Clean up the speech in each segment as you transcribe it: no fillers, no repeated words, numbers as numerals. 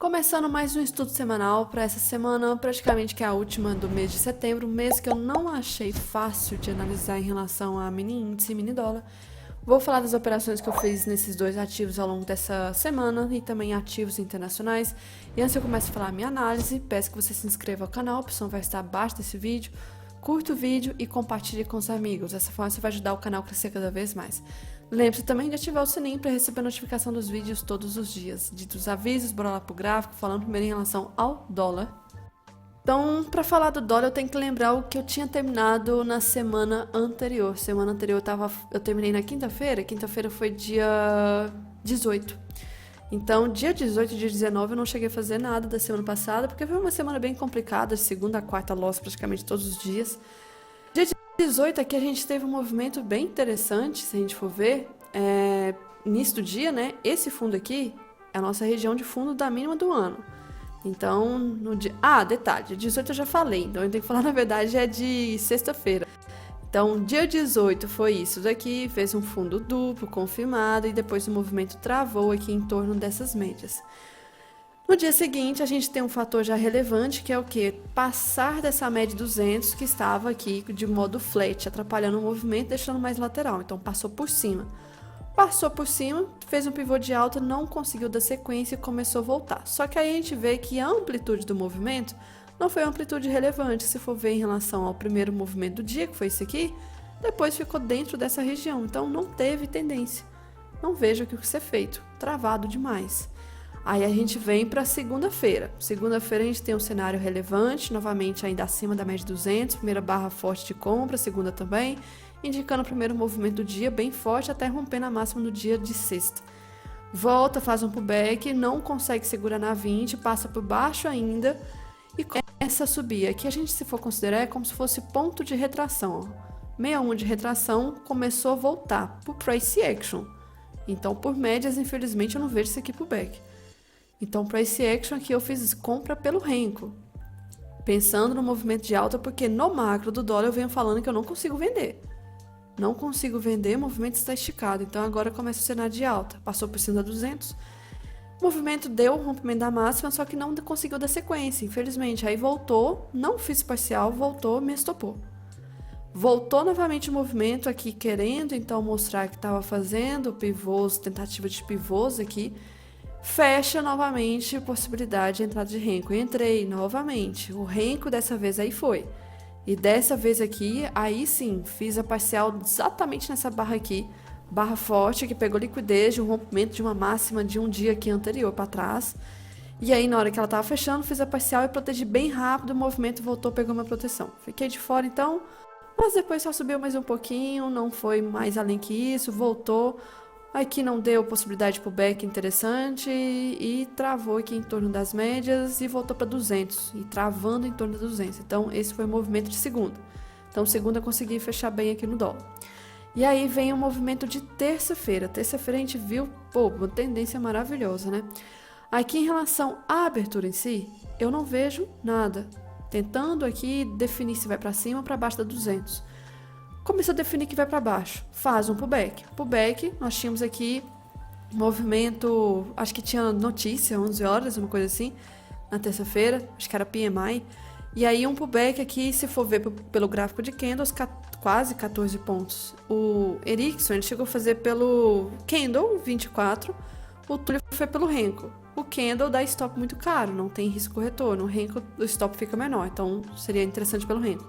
Começando mais um estudo semanal para essa semana, praticamente que é a última do mês de setembro, mês que eu não achei fácil de analisar em relação a mini índice e mini dólar. Vou falar das operações que eu fiz nesses dois ativos ao longo dessa semana e também ativos internacionais. E antes eu começo a falar a minha análise, peço que você se inscreva ao canal, a opção vai estar abaixo desse vídeo. Curta o vídeo e compartilhe com os amigos, dessa forma você vai ajudar o canal a crescer cada vez mais. Lembre-se também de ativar o sininho para receber a notificação dos vídeos todos os dias. Ditos avisos, bora lá pro gráfico, falando primeiro em relação ao dólar. Então, para falar do dólar, eu tenho que lembrar o que eu tinha terminado na semana anterior. Semana anterior eu terminei na quinta-feira foi dia 18. Então, dia 18 e dia 19 eu não cheguei a fazer nada da semana passada, porque foi uma semana bem complicada, de segunda a quarta loss praticamente todos os dias. Dia 18 aqui a gente teve um movimento bem interessante, se a gente for ver, início do dia, né? Esse fundo aqui é a nossa região de fundo da mínima do ano. Então, no dia... detalhe, dia 18 eu já falei, então eu tenho que falar, na verdade, é de sexta-feira. Então, dia 18 foi isso daqui, fez um fundo duplo, confirmado, e depois o movimento travou aqui em torno dessas médias. No dia seguinte, a gente tem um fator já relevante, que é o quê? Passar dessa média 200 que estava aqui de modo flat, atrapalhando o movimento, deixando mais lateral. Então, passou por cima. Passou por cima, fez um pivô de alta, não conseguiu dar sequência e começou a voltar. Só que aí a gente vê que a amplitude do movimento não foi uma amplitude relevante. Se for ver em relação ao primeiro movimento do dia, que foi esse aqui, depois ficou dentro dessa região. Então, não teve tendência. Não vejo o que ser feito. Travado demais. Aí a gente vem para segunda-feira. Segunda-feira a gente tem um cenário relevante, novamente ainda acima da média 200, primeira barra forte de compra, segunda também, indicando o primeiro movimento do dia bem forte, até rompendo a máxima no dia de sexta. Volta, faz um pullback, não consegue segurar na 20, passa por baixo ainda e começa a subir. Aqui a gente, se for considerar, é como se fosse ponto de retração. 61 de retração, começou a voltar por price action. Então, por médias, infelizmente, eu não vejo isso aqui pullback. Então, para esse action aqui, eu fiz compra pelo Renko, pensando no movimento de alta, porque no macro do dólar eu venho falando que eu não consigo vender. Não consigo vender, o movimento está esticado. Então, agora começa o cenário de alta. Passou por cima da 200. O movimento deu o rompimento da máxima, só que não conseguiu dar sequência, infelizmente. Aí voltou, não fiz parcial, voltou, me estopou. Voltou novamente o movimento aqui, querendo então mostrar que estava fazendo pivôs, tentativa de pivôs aqui. Fecha novamente a possibilidade de entrada de Renko. Entrei novamente. O Renko dessa vez aí foi. E dessa vez aqui, aí sim, fiz a parcial exatamente nessa barra aqui. Barra forte, que pegou liquidez de um rompimento de uma máxima de um dia aqui anterior para trás. E aí, na hora que ela estava fechando, fiz a parcial e protegi bem rápido. O movimento voltou, pegou minha proteção. Fiquei de fora então, mas depois só subiu mais um pouquinho, não foi mais além que isso, voltou. Aqui não deu possibilidade de pullback interessante e travou aqui em torno das médias e voltou para 200 e travando em torno de 200. Então, esse foi o movimento de segunda. Então, segunda eu consegui fechar bem aqui no dólar. E aí vem o movimento de terça-feira. Terça-feira a gente viu, uma tendência maravilhosa, né? Aqui em relação à abertura em si, eu não vejo nada. Tentando aqui definir se vai para cima ou para baixo da 200. Começou a definir que vai para baixo, faz um pullback. Pullback, nós tínhamos aqui movimento, acho que tinha notícia, 11 horas, uma coisa assim, na terça-feira, acho que era PMI. E aí um pullback aqui, se for ver pelo gráfico de candles, quase 14 pontos. O Ericsson, ele chegou a fazer pelo candle 24, o Túlio foi pelo Renko. O candle dá stop muito caro, não tem risco retorno. O Renko, o stop fica menor, então seria interessante pelo Renko.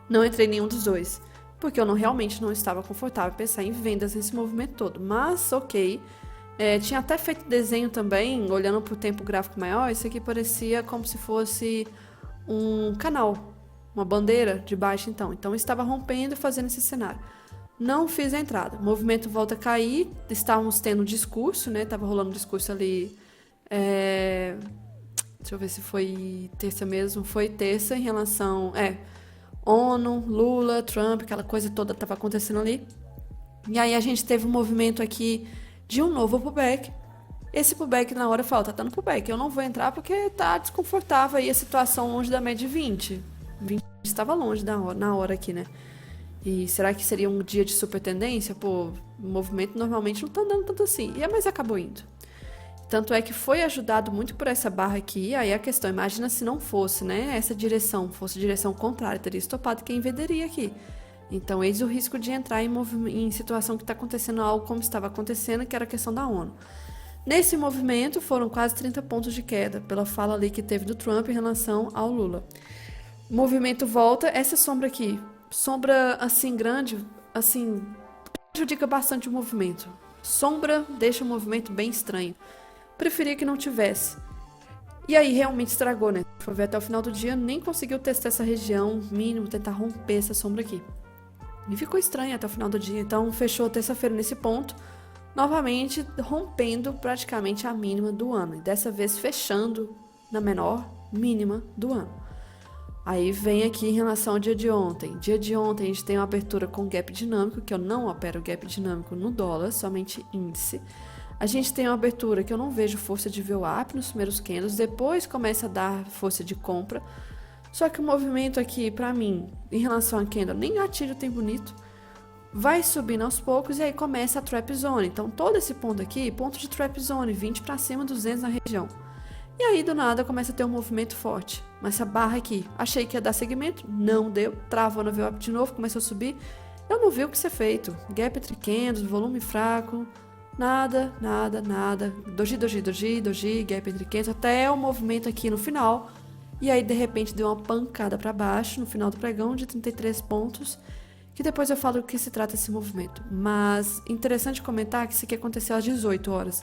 Não entrei em nenhum dos dois, porque eu realmente não estava confortável em pensar em vendas nesse movimento todo. Mas, ok. Tinha até feito desenho também, olhando para o tempo gráfico maior, isso aqui parecia como se fosse um canal, uma bandeira de baixa então. Então, estava rompendo e fazendo esse cenário. Não fiz a entrada. O movimento volta a cair, estávamos tendo um discurso, né? Estava rolando um discurso ali... Deixa eu ver se foi terça mesmo. Foi terça em relação... ONU, Lula, Trump, aquela coisa toda estava acontecendo ali. E aí a gente teve um movimento aqui de um novo pullback. Esse pullback na hora falta, tá no pullback. Eu não vou entrar porque tá desconfortável aí a situação longe da média 20. 20 estava longe na hora aqui, né? E será que seria um dia de super tendência? Pô, o movimento normalmente não tá andando tanto assim. Mas acabou indo. Tanto é que foi ajudado muito por essa barra aqui. Aí a questão, imagina se não fosse, né? Essa direção, fosse direção contrária, teria estopado, quem venderia aqui. Então, eis o risco de entrar em situação que está acontecendo algo como estava acontecendo, que era a questão da ONU. Nesse movimento, foram quase 30 pontos de queda, pela fala ali que teve do Trump em relação ao Lula. O movimento volta, essa sombra aqui, sombra assim grande, assim, prejudica bastante o movimento. Sombra deixa o movimento bem estranho. Preferia que não tivesse. E aí realmente estragou, né? Foi ver até o final do dia, nem conseguiu testar essa região, mínimo, tentar romper essa sombra aqui. E ficou estranho até o final do dia. Então fechou terça-feira nesse ponto, novamente rompendo praticamente a mínima do ano. E dessa vez fechando na menor mínima do ano. Aí vem aqui em relação ao dia de ontem. Dia de ontem a gente tem uma abertura com gap dinâmico, que eu não opero gap dinâmico no dólar, somente índice. A gente tem uma abertura que eu não vejo força de VWAP nos primeiros candles, depois começa a dar força de compra. Só que o movimento aqui, pra mim, em relação a candle, nem gatilho tem bonito. Vai subindo aos poucos e aí começa a trap zone. Então todo esse ponto aqui, ponto de trap zone, 20 pra cima, 200 na região. E aí do nada começa a ter um movimento forte. Mas essa barra aqui, achei que ia dar segmento, não deu. Travou no VWAP de novo, começou a subir. Eu não vi o que ser feito. Gap entre candles, volume fraco. Nada, nada, nada. Doji, doji, doji, doji, gap entre candles. Até o movimento aqui no final. E aí, de repente, deu uma pancada para baixo no final do pregão de 33 pontos. Que depois eu falo do que se trata esse movimento. Mas interessante comentar que isso aqui aconteceu às 18 horas.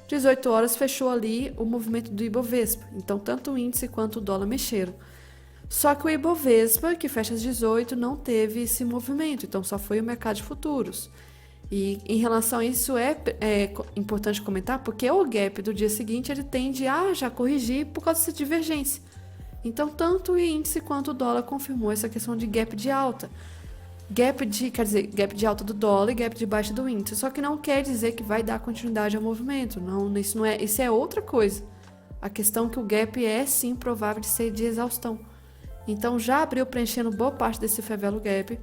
18 horas fechou ali o movimento do Ibovespa. Então, tanto o índice quanto o dólar mexeram. Só que o Ibovespa, que fecha às 18, não teve esse movimento. Então, só foi o mercado de futuros. E em relação a isso é importante comentar, porque o gap do dia seguinte ele tende a já corrigir por causa dessa divergência. Então, tanto o índice quanto o dólar confirmou essa questão de gap de alta. Gap de alta do dólar e gap de baixa do índice. Só que não quer dizer que vai dar continuidade ao movimento. Não, isso é outra coisa. A questão é que o gap é sim provável de ser de exaustão. Então, já abriu preenchendo boa parte desse favelo gap.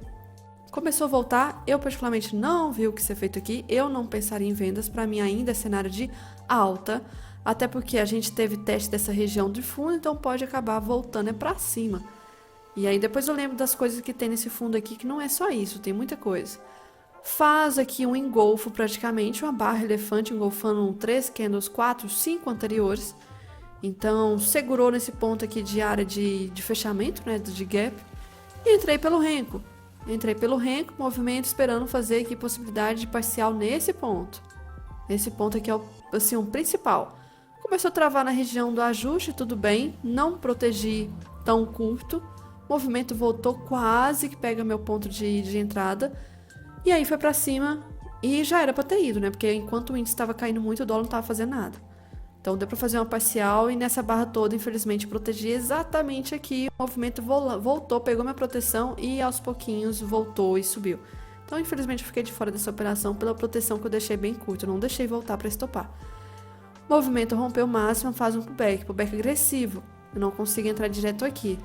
Começou a voltar, eu particularmente não vi o que ser feito aqui, eu não pensaria em vendas, para mim ainda é cenário de alta, até porque a gente teve teste dessa região de fundo, então pode acabar voltando para cima. E aí depois eu lembro das coisas que tem nesse fundo aqui, que não é só isso, tem muita coisa. Faz aqui um engolfo praticamente, uma barra elefante engolfando 3 candles, 4, 5 anteriores. Então segurou nesse ponto aqui de área de fechamento, né, de gap, e entrei pelo renco. Entrei pelo renco, movimento, esperando fazer aqui possibilidade de parcial nesse ponto. Esse ponto aqui é o principal. Começou a travar na região do ajuste, tudo bem. Não protegi tão curto. O movimento voltou quase que pega meu ponto de entrada. E aí foi pra cima e já era pra ter ido, né? Porque enquanto o índice estava caindo muito, o dólar não estava fazendo nada. Então deu para fazer uma parcial e nessa barra toda, infelizmente, protegi exatamente aqui. O movimento voltou, pegou minha proteção e aos pouquinhos voltou e subiu. Então, infelizmente, eu fiquei de fora dessa operação pela proteção que eu deixei bem curta. Eu não deixei voltar para estopar. O movimento rompeu o máximo, faz um pullback agressivo. Eu não consigo entrar direto aqui.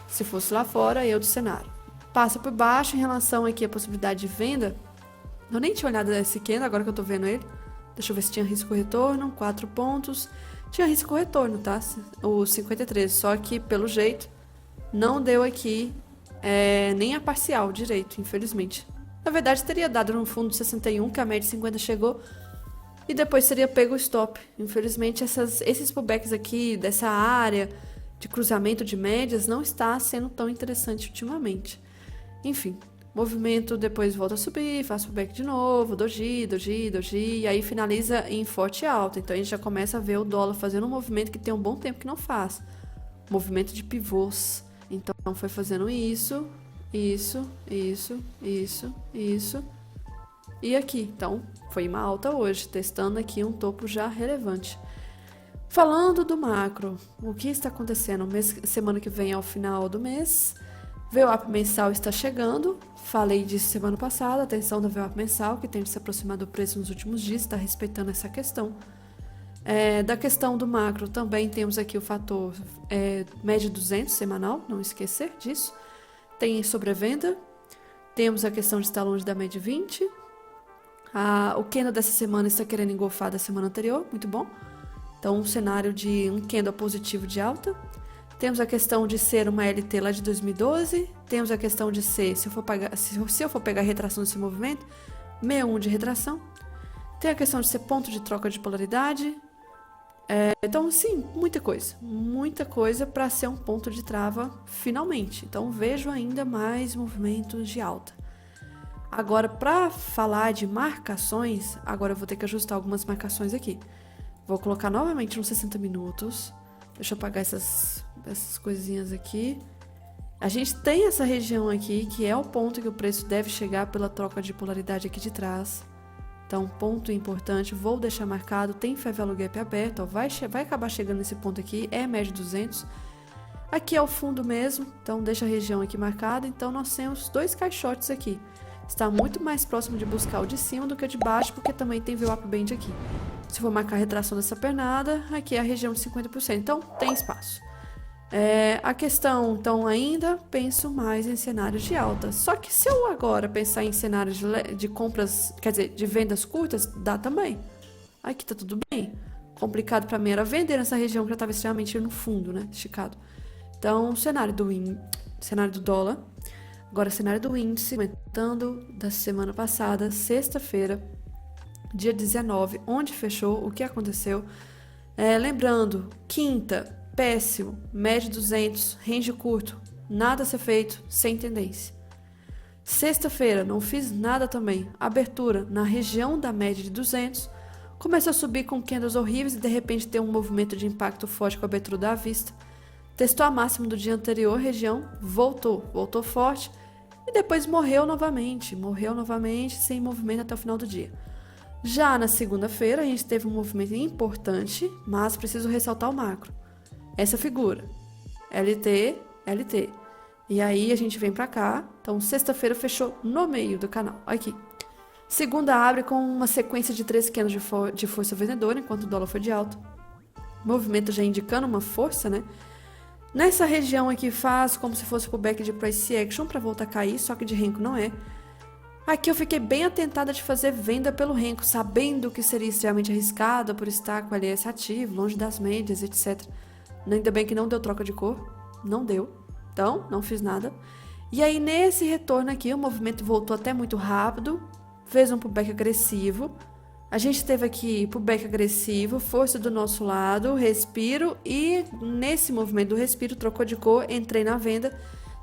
Se fosse lá fora, eu do cenário. Passa por baixo em relação aqui à possibilidade de venda. Eu nem tinha olhado esse candle, agora que eu tô vendo ele. Deixa eu ver se tinha risco-retorno, 4 pontos. Tinha risco-retorno, tá? O 53, só que pelo jeito não deu aqui nem a parcial direito, infelizmente. Na verdade, teria dado no fundo 61, que a média de 50 chegou, e depois teria pego o stop. Infelizmente, esses pullbacks aqui dessa área de cruzamento de médias não está sendo tão interessante ultimamente. Enfim. Movimento, depois volta a subir, faz pullback de novo, doji, doji, doji, e aí finaliza em forte alta. Então a gente já começa a ver o dólar fazendo um movimento que tem um bom tempo que não faz. Movimento de pivôs. Então foi fazendo isso, isso, isso, isso, isso. E aqui, então, foi uma alta hoje, testando aqui um topo já relevante. Falando do macro, o que está acontecendo? Semana que vem ao final do mês, VWAP mensal está chegando, falei disso semana passada, atenção do VWAP mensal, que tem de se aproximar do preço nos últimos dias, está respeitando essa questão. Da questão do macro, também temos aqui o fator média 200 semanal, não esquecer disso. Tem sobrevenda, temos a questão de estar longe da média 20. O candle dessa semana está querendo engolfar da semana anterior, muito bom. Então, um cenário de um candle positivo de alta. Temos a questão de ser uma LT lá de 2012. Temos a questão de ser, se eu for pegar a retração desse movimento, 61 de retração. Tem a questão de ser ponto de troca de polaridade. Então, sim, muita coisa para ser um ponto de trava finalmente. Então, vejo ainda mais movimentos de alta. Agora, para falar de marcações, agora eu vou ter que ajustar algumas marcações aqui. Vou colocar novamente nos 60 minutos. Deixa eu apagar essas coisinhas aqui. A gente tem essa região aqui, que é o ponto que o preço deve chegar pela troca de polaridade aqui de trás. Então, ponto importante, vou deixar marcado, tem Fair Value Gap aberto, ó, vai acabar chegando nesse ponto aqui, é média 200. Aqui é o fundo mesmo, então deixa a região aqui marcada. Então, nós temos 2 caixotes aqui. Está muito mais próximo de buscar o de cima do que o de baixo, porque também tem VWAP Band aqui. Se for marcar a retração dessa pernada, aqui é a região de 50%, então tem espaço. A questão, então, ainda penso mais em cenários de alta. Só que se eu agora pensar em cenários de compras, quer dizer, de vendas curtas, dá também. Aqui tá tudo bem. Complicado para mim era vender nessa região que já estava extremamente no fundo, né, esticado. Então, cenário do dólar. Agora, cenário do índice, aumentando da semana passada, sexta-feira, dia 19, onde fechou, o que aconteceu. Lembrando, quinta, péssimo, média 200, range curto, nada a ser feito, sem tendência. Sexta-feira, não fiz nada também, abertura na região da média de 200, começou a subir com candles horríveis e de repente tem um movimento de impacto forte com a abertura da vista. Testou a máxima do dia anterior, região, voltou forte e depois morreu novamente, sem movimento até o final do dia. Já na segunda-feira, a gente teve um movimento importante, mas preciso ressaltar o macro. Essa figura, LT. E aí a gente vem pra cá, então sexta-feira fechou no meio do canal, aqui. Segunda abre com uma sequência de 3 candles de força vendedora, enquanto o dólar foi de alta. Movimento já indicando uma força, né? Nessa região aqui faz como se fosse pullback de price action para voltar a cair, só que de renko não é. Aqui eu fiquei bem atentada de fazer venda pelo renko, sabendo que seria extremamente arriscado por estar com o LS ativo, longe das médias, etc. Ainda bem que não deu troca de cor, não deu, então não fiz nada. E aí nesse retorno aqui o movimento voltou até muito rápido, fez um pullback agressivo. A gente teve aqui pullback agressivo, força do nosso lado, respiro e nesse movimento do respiro trocou de cor, entrei na venda,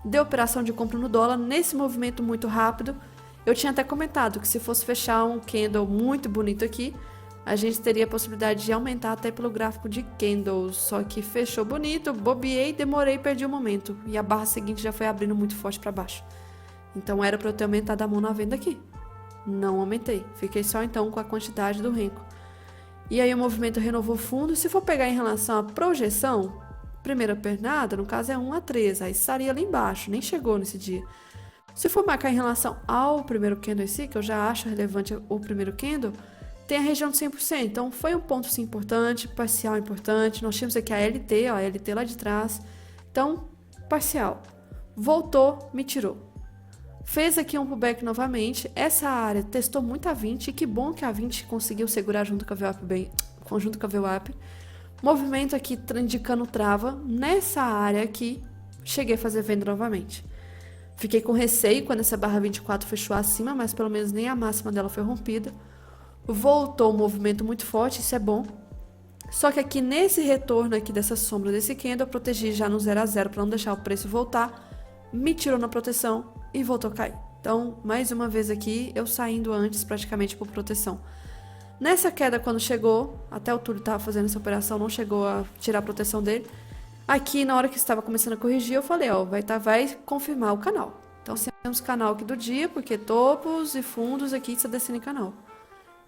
deu operação de compra no dólar. Nesse movimento muito rápido, eu tinha até comentado que se fosse fechar um candle muito bonito aqui, a gente teria a possibilidade de aumentar até pelo gráfico de candles, só que fechou bonito, bobeei, demorei, perdi o momento. E a barra seguinte já foi abrindo muito forte para baixo. Então era para eu ter aumentado a mão na venda aqui. Não aumentei, fiquei só então com a quantidade do renko. E aí o movimento renovou fundo. Se for pegar em relação à projeção, primeira pernada, no caso é 1 a 3, aí estaria ali embaixo, nem chegou nesse dia. Se for marcar em relação ao primeiro candle em si, que eu já acho relevante o primeiro candle, tem a região de 100%, então foi um ponto sim importante, parcial importante. Nós tínhamos aqui a LT, ó, a LT lá de trás, então parcial. Voltou, me tirou. Fez aqui um pullback novamente, essa área testou muito a 20, e que bom que a 20 conseguiu segurar junto com a VWAP bem, conjunto com a VWAP. Movimento aqui indicando trava, nessa área aqui, cheguei a fazer venda novamente. Fiquei com receio quando essa barra 24 fechou acima, mas pelo menos nem a máxima dela foi rompida. Voltou um movimento muito forte, isso é bom. Só que aqui nesse retorno aqui dessa sombra desse candle, eu protegi já no 0 a 0 para não deixar o preço voltar. Me tirou na proteção e voltou a cair. Então, mais uma vez aqui, eu saindo antes praticamente por proteção. Nessa queda, quando chegou, até o Túlio estava fazendo essa operação, não chegou a tirar a proteção dele. Aqui, na hora que estava começando a corrigir, eu falei, ó, vai confirmar o canal. Então, temos canal aqui do dia, porque topos e fundos aqui está descendo em canal.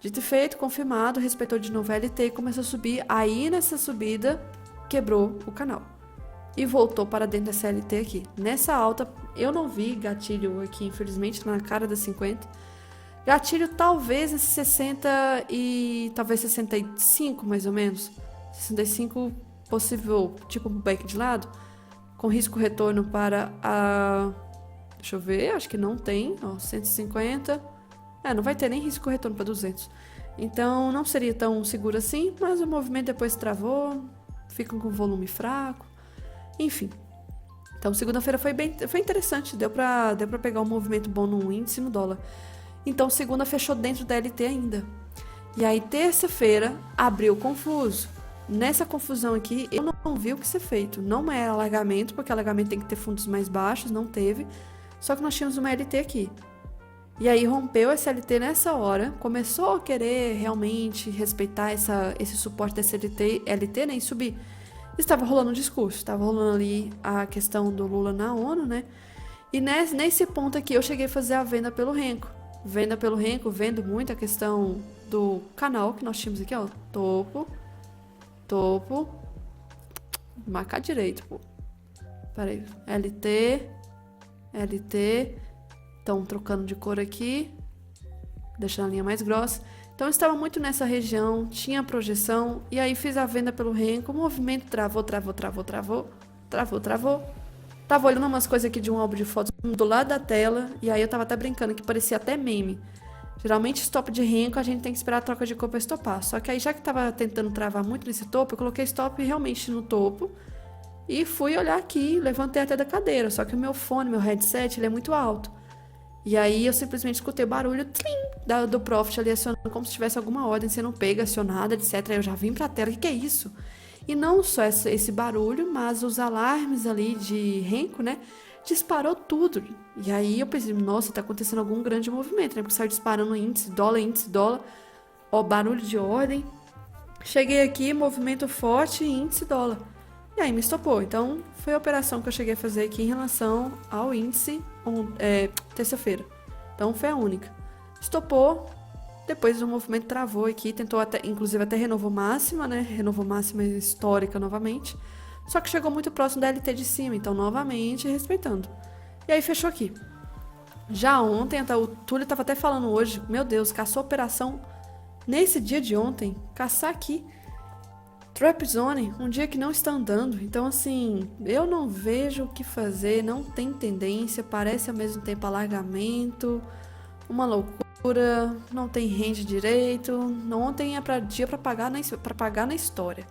Dito e feito, confirmado, respeitou de novo a LT e começou a subir. Aí, nessa subida, quebrou o canal. E voltou para dentro dessa LT aqui. Nessa alta, eu não vi gatilho aqui, infelizmente, na cara das 50. Gatilho talvez esse 60 e talvez 65, mais ou menos. 65 possível, tipo um back de lado, com risco retorno para a... Deixa eu ver, acho que não tem, ó, 150. Não vai ter nem risco retorno para 200. Então não seria tão seguro assim, mas o movimento depois travou, ficam com volume fraco, enfim. Então segunda-feira foi interessante, deu pra pegar um movimento bom no índice e no dólar. Então segunda fechou dentro da LT ainda. E aí terça-feira abriu confuso. Nessa confusão aqui, eu não vi o que ser feito. Não é alargamento, porque alargamento tem que ter fundos mais baixos, não teve. Só que nós tínhamos uma LT aqui. E aí rompeu essa LT nessa hora, começou a querer realmente respeitar esse suporte dessa LT, né, e subir. Estava rolando um discurso, estava rolando ali a questão do Lula na ONU, né? E nesse ponto aqui eu cheguei a fazer a venda pelo Renko. Venda pelo Renko, vendo muito a questão do canal que nós tínhamos aqui, ó. Topo. Marcar direito, pô. Peraí. LT. Estão trocando de cor aqui. Deixando a linha mais grossa. Então eu estava muito nessa região, tinha projeção, e aí fiz a venda pelo Renko, o movimento travou. Tava olhando umas coisas aqui de um álbum de fotos do lado da tela, e aí eu tava até brincando que parecia até meme. Geralmente stop de Renko a gente tem que esperar a troca de cor para estopar. Só que aí já que tava tentando travar muito nesse topo, eu coloquei stop realmente no topo, e fui olhar aqui, levantei até da cadeira, só que o meu fone, meu headset, ele é muito alto. E aí eu simplesmente escutei o barulho do Profit ali acionando como se tivesse alguma ordem sendo pega, acionada, etc. Aí eu já vim pra tela, o que é isso? E não só esse barulho, mas os alarmes ali de Renko, né? Disparou tudo. E aí eu pensei, nossa, tá acontecendo algum grande movimento, né? Porque saiu disparando índice, dólar. Ó, barulho de ordem. Cheguei aqui, movimento forte, índice, dólar. E aí me estopou. Então, foi a operação que eu cheguei a fazer aqui em relação ao índice terça-feira. Então, foi a única. Estopou, depois o movimento travou aqui, tentou até, inclusive até renovou máxima, né? Renovou máxima histórica novamente. Só que chegou muito próximo da LT de cima, então novamente respeitando. E aí fechou aqui. Já ontem, o Túlio estava até falando hoje, meu Deus, caçou operação nesse dia de ontem, caçar aqui. Trap Zone, um dia que não está andando. Então, assim, eu não vejo o que fazer, não tem tendência, parece ao mesmo tempo alargamento, uma loucura, não tem range direito. Ontem é dia para pagar na história.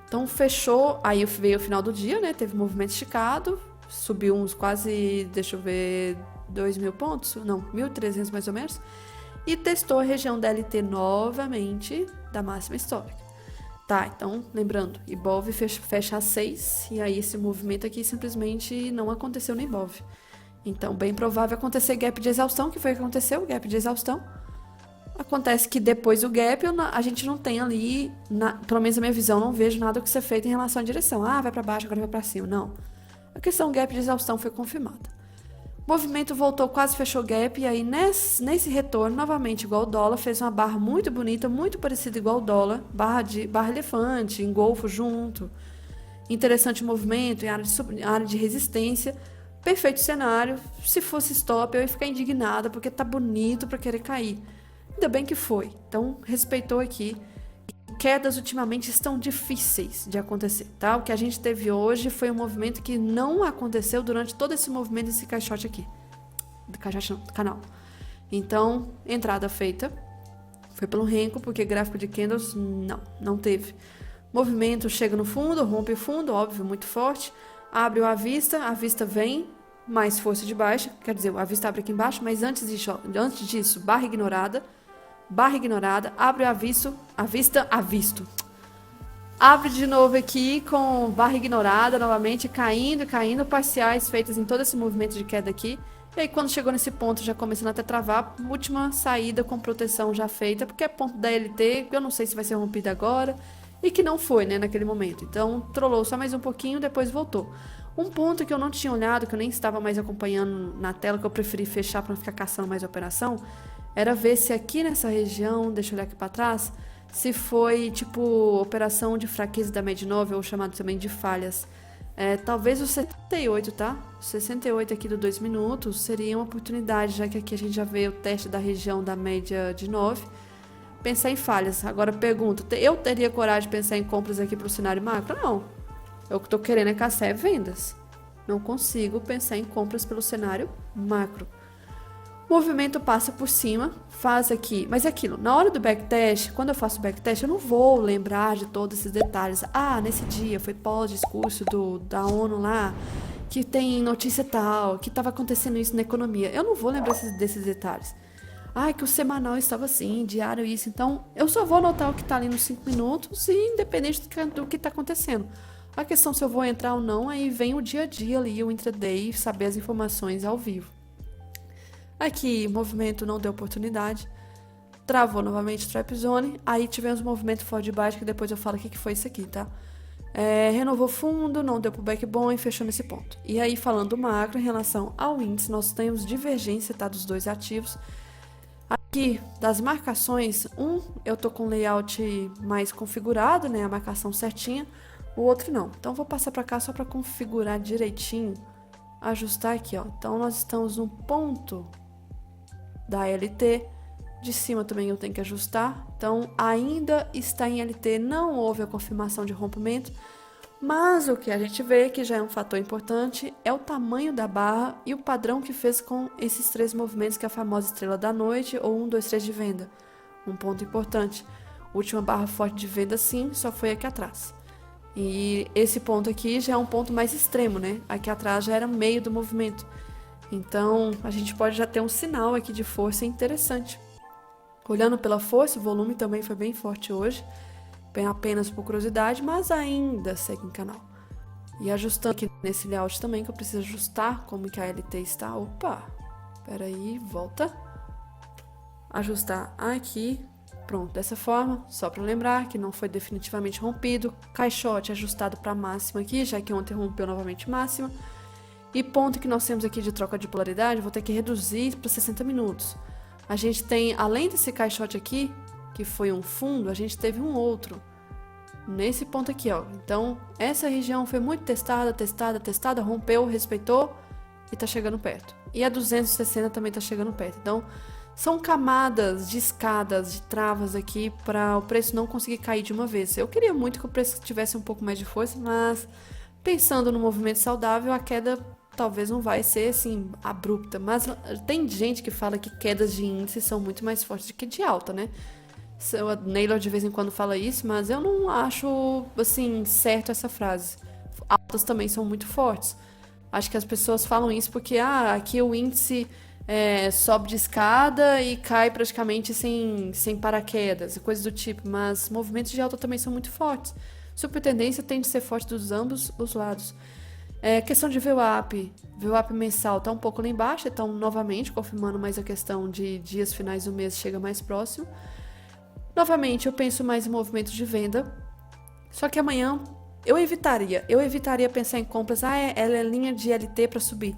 Então, fechou, aí veio o final do dia, né? Teve movimento esticado, subiu uns quase, deixa eu ver, 2.000 pontos? Não, 1.300 mais ou menos. E testou a região da LT novamente, da máxima histórica. Tá, então, lembrando, Ibov fecha a 6, e aí esse movimento aqui simplesmente não aconteceu no Ibov. Então, bem provável acontecer gap de exaustão, que foi o que aconteceu, gap de exaustão. Acontece que depois do gap, a gente não tem ali, pelo menos na minha visão, não vejo nada que ser feito em relação à direção. Ah, vai pra baixo, agora vai pra cima. Não. A questão gap de exaustão foi confirmada. O movimento voltou, quase fechou gap, e aí nesse retorno, novamente, igual o dólar, fez uma barra muito bonita, muito parecida igual o dólar, barra elefante, engolfo junto. Interessante movimento, em área de resistência. Perfeito cenário. Se fosse stop, eu ia ficar indignada, porque tá bonito para querer cair. Ainda bem que foi. Então, respeitou aqui. Quedas ultimamente estão difíceis de acontecer, tá? O que a gente teve hoje foi um movimento que não aconteceu durante todo esse movimento desse caixote aqui. Caixote não, canal. Então, entrada feita. Foi pelo Renko, porque gráfico de candles, não teve. Movimento chega no fundo, rompe o fundo, óbvio, muito forte. Abre a vista vem, mais força de baixa. Quer dizer, a vista abre aqui embaixo, mas antes disso, barra ignorada, abre avisto. Abre de novo aqui com barra ignorada, novamente caindo, parciais feitas em todo esse movimento de queda aqui. E aí quando chegou nesse ponto, já começando até a travar, última saída com proteção já feita, porque é ponto da LT, eu não sei se vai ser rompida agora, e que não foi, né, naquele momento. Então, trollou só mais um pouquinho, depois voltou. Um ponto que eu não tinha olhado, que eu nem estava mais acompanhando na tela, que eu preferi fechar para não ficar caçando mais operação, era ver se aqui nessa região, deixa eu olhar aqui para trás, se foi tipo operação de fraqueza da média 9, ou chamado também de falhas. Talvez o 68, tá? O 68 aqui do 2 minutos seria uma oportunidade, já que aqui a gente já vê o teste da região da média de 9. Pensar em falhas. Agora pergunto, eu teria coragem de pensar em compras aqui para o cenário macro? Não. Eu que estou querendo é caçar vendas. Não consigo pensar em compras pelo cenário macro. O movimento passa por cima, faz aqui, mas é aquilo, na hora do backtest, quando eu faço o backtest, eu não vou lembrar de todos esses detalhes. Ah, nesse dia foi pós-discurso da ONU lá, que tem notícia tal, que estava acontecendo isso na economia. Eu não vou lembrar desses detalhes. Ah, que o semanal estava assim, diário isso. Então, eu só vou anotar o que está ali nos 5 minutos e independente do que está acontecendo. A questão se eu vou entrar ou não, aí vem o dia a dia ali, o intraday, saber as informações ao vivo. Aqui, movimento não deu oportunidade. Travou novamente o trap zone. Aí tivemos um movimento fora de baixo, que depois eu falo o que foi isso aqui, tá? Renovou fundo, não deu pro backbone, fechou nesse ponto. E aí, falando do macro, em relação ao índice, nós temos divergência, tá? Dos dois ativos. Aqui, das marcações, eu tô com o layout mais configurado, né? A marcação certinha. O outro não. Então, vou passar para cá só para configurar direitinho. Ajustar aqui, ó. Então, nós estamos no ponto da LT. De cima também eu tenho que ajustar. Então, ainda está em LT. Não houve a confirmação de rompimento. Mas o que a gente vê, que já é um fator importante, é o tamanho da barra e o padrão que fez com esses 3 movimentos, que é a famosa estrela da noite ou 1, 2, 3 de venda. Um ponto importante. Última barra forte de venda, sim, só foi aqui atrás. E esse ponto aqui já é um ponto mais extremo, né? Aqui atrás já era meio do movimento. Então, a gente pode já ter um sinal aqui de força interessante. Olhando pela força, o volume também foi bem forte hoje. Bem apenas por curiosidade, mas ainda segue em canal. E ajustando aqui nesse layout também, que eu preciso ajustar como que a LT está. Opa, peraí, volta. Ajustar aqui. Pronto, dessa forma, só para lembrar que não foi definitivamente rompido. Caixote ajustado para máxima aqui, já que ontem rompeu novamente máxima. E ponto que nós temos aqui de troca de polaridade, vou ter que reduzir para 60 minutos. A gente tem, além desse caixote aqui, que foi um fundo, a gente teve um outro. Nesse ponto aqui, ó. Então, essa região foi muito testada, rompeu, respeitou e tá chegando perto. E a 260 também tá chegando perto. Então, são camadas de escadas, de travas aqui para o preço não conseguir cair de uma vez. Eu queria muito que o preço tivesse um pouco mais de força, mas pensando no movimento saudável, a queda talvez não vai ser assim abrupta. Mas tem gente que fala que quedas de índice são muito mais fortes do que de alta, né? A Naylor de vez em quando fala isso, mas eu não acho assim certo essa frase. Altas também são muito fortes. Acho que as pessoas falam isso porque aqui o índice sobe de escada e cai praticamente sem paraquedas, coisas do tipo, mas movimentos de alta também são muito fortes. Super tendência tende a ser forte dos ambos os lados. Questão de VWAP mensal está um pouco lá embaixo, então novamente confirmando mais a questão de dias finais do mês chega mais próximo. Novamente eu penso mais em movimentos de venda, só que amanhã eu evitaria pensar em compras, ela é linha de LT para subir.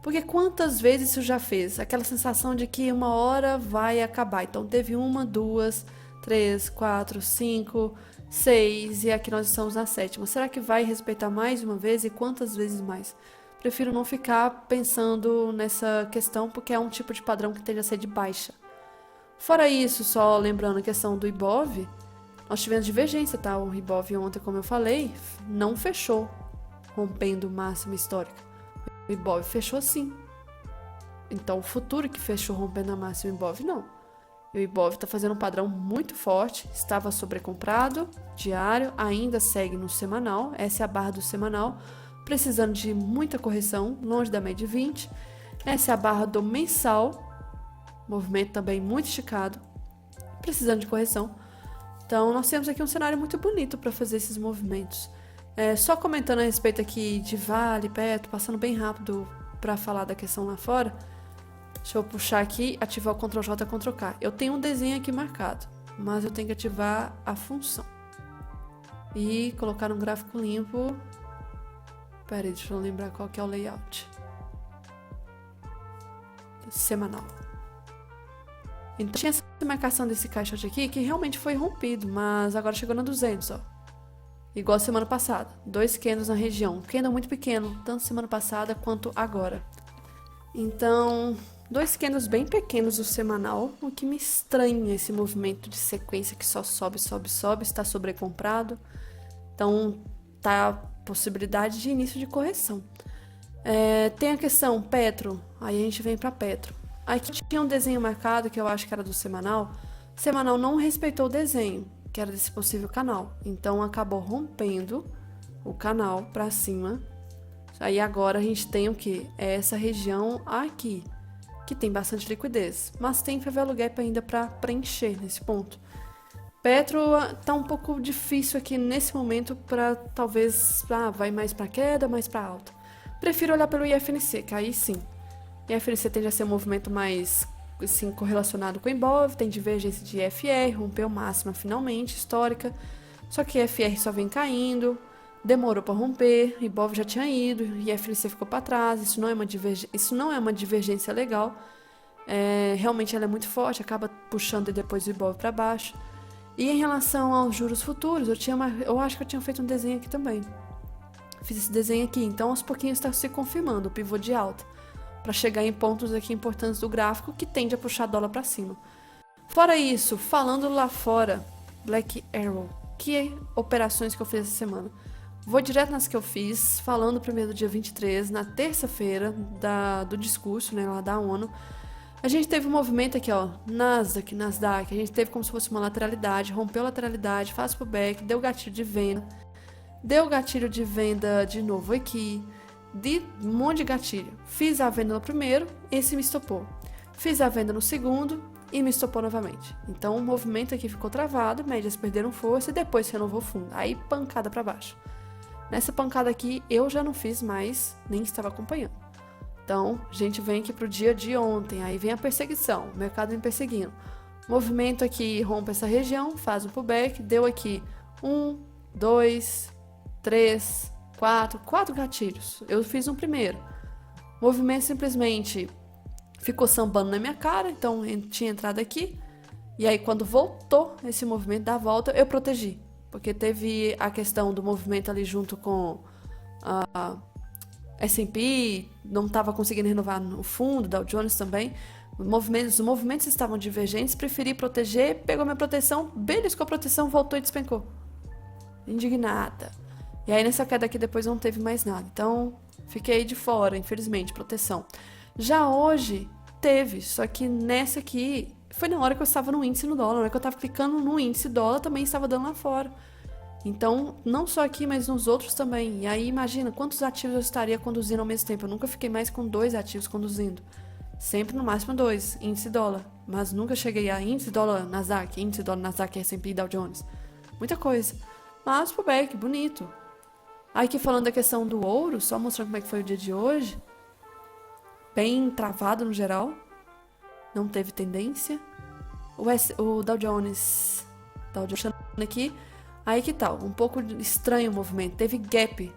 Porque quantas vezes isso já fez? Aquela sensação de que uma hora vai acabar. Então teve 1, 2, 3, 4, 5, 6 e aqui nós estamos na 7ª. Será que vai respeitar mais uma vez e quantas vezes mais? Prefiro não ficar pensando nessa questão porque é um tipo de padrão que tende a ser de baixa. Fora isso, só lembrando a questão do Ibov, nós tivemos divergência, tá? O Ibov ontem, como eu falei, não fechou rompendo máxima histórica. O Ibov fechou sim. Então, o futuro que fechou rompendo a máxima, o Ibov não. E o Ibov está fazendo um padrão muito forte, estava sobrecomprado, diário, ainda segue no semanal, essa é a barra do semanal, precisando de muita correção, longe da média 20. Essa é a barra do mensal, movimento também muito esticado, precisando de correção. Então, nós temos aqui um cenário muito bonito para fazer esses movimentos. Só comentando a respeito aqui de Vale, Petro, passando bem rápido para falar da questão lá fora. Deixa eu puxar aqui, ativar o Ctrl J, Ctrl K. Eu tenho um desenho aqui marcado, mas eu tenho que ativar a função. E colocar um gráfico limpo. Pera aí, deixa eu lembrar qual que é o layout. Semanal. Então tinha essa marcação desse caixote aqui que realmente foi rompido, mas agora chegou na 200, ó. Igual semana passada, 2 candles na região, candle muito pequeno, tanto semana passada quanto agora. Então, 2 candles bem pequenos no semanal, o que me estranha esse movimento de sequência que só sobe, está sobrecomprado. Então, tá a possibilidade de início de correção. Tem a questão Petro, aí a gente vem para Petro. Aqui tinha um desenho marcado que eu acho que era do semanal. O semanal não respeitou o desenho, que era desse possível canal. Então acabou rompendo o canal para cima. Aí agora a gente tem o que? É essa região aqui, que tem bastante liquidez. Mas tem favela gap ainda para preencher nesse ponto. Petro tá um pouco difícil aqui nesse momento para talvez, vai mais para queda, mais para alta. Prefiro olhar pelo IFNC, que aí sim. IFNC tende a ser um movimento mais assim, correlacionado com o Ibov, tem divergência de IFR, rompeu máxima finalmente, histórica. Só que IFR só vem caindo, demorou para romper, Ibov já tinha ido, IFNC ficou para trás, isso não é uma divergência legal. Realmente ela é muito forte, acaba puxando depois o Ibov para baixo. E em relação aos juros futuros, eu acho que eu tinha feito um desenho aqui também. Fiz esse desenho aqui, então aos pouquinhos está se confirmando o pivô de alta, para chegar em pontos aqui importantes do gráfico que tende a puxar dólar para cima. Fora isso, falando lá fora, Black Arrow, que operações que eu fiz essa semana? Vou direto nas que eu fiz, falando primeiro do dia 23, na terça-feira do discurso, né, lá da ONU. A gente teve um movimento aqui, ó, Nasdaq, a gente teve como se fosse uma lateralidade, rompeu a lateralidade, faz pullback, deu gatilho de venda de novo aqui, de um monte de gatilho. Fiz a venda no primeiro, esse me estopou. Fiz a venda no segundo e me estopou novamente. Então o movimento aqui ficou travado, médias perderam força e depois renovou fundo. Aí pancada para baixo. Nessa pancada aqui eu já não fiz mais, nem estava acompanhando. Então, a gente vem aqui pro dia de ontem, aí vem a perseguição, o mercado vem perseguindo. Movimento aqui rompe essa região, faz um pullback, deu aqui 1, 2, 3, 4 gatilhos. Eu fiz um primeiro. O movimento simplesmente ficou sambando na minha cara, então tinha entrado aqui. E aí quando voltou esse movimento da volta, eu protegi. Porque teve a questão do movimento ali junto com a S&P, não estava conseguindo renovar o fundo, Dow Jones também. Os movimentos estavam divergentes, preferi proteger, pegou minha proteção, beliscou a proteção, voltou e despencou. Indignada. E aí nessa queda aqui depois não teve mais nada. Então fiquei de fora, infelizmente, proteção. Já hoje teve, só que nessa aqui foi na hora que eu estava no índice no dólar, na hora que eu estava clicando no índice dólar também estava dando lá fora. Então, não só aqui, mas nos outros também. E aí, imagina quantos ativos eu estaria conduzindo ao mesmo tempo. Eu nunca fiquei mais com 2 ativos conduzindo. Sempre no máximo 2, índice dólar. Mas nunca cheguei a índice dólar Nasdaq, S&P, Dow Jones. Muita coisa. Mas, pullback, bonito. Aí aqui falando da questão do ouro, só mostrando como é que foi o dia de hoje. Bem travado no geral. Não teve tendência. O Dow Jones aqui. Aí que tal? Um pouco estranho o movimento. Teve gap.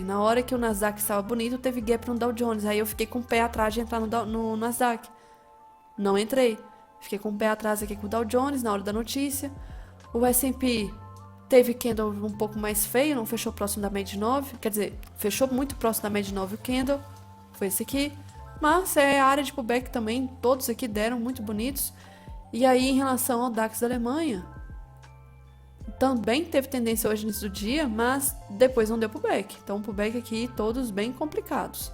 Na hora que o Nasdaq estava bonito, teve gap no Dow Jones. Aí eu fiquei com o pé atrás de entrar no Nasdaq. Não entrei. Fiquei com o pé atrás aqui com o Dow Jones na hora da notícia. O S&P teve candle um pouco mais feio, não fechou próximo da média de 9. Quer dizer, fechou muito próximo da média de 9 o candle. Foi esse aqui. Mas é a área de pullback também. Todos aqui deram muito bonitos. E aí, em relação ao DAX da Alemanha, também teve tendência hoje no início do dia, mas depois não deu pullback. Então, pullback aqui, todos bem complicados.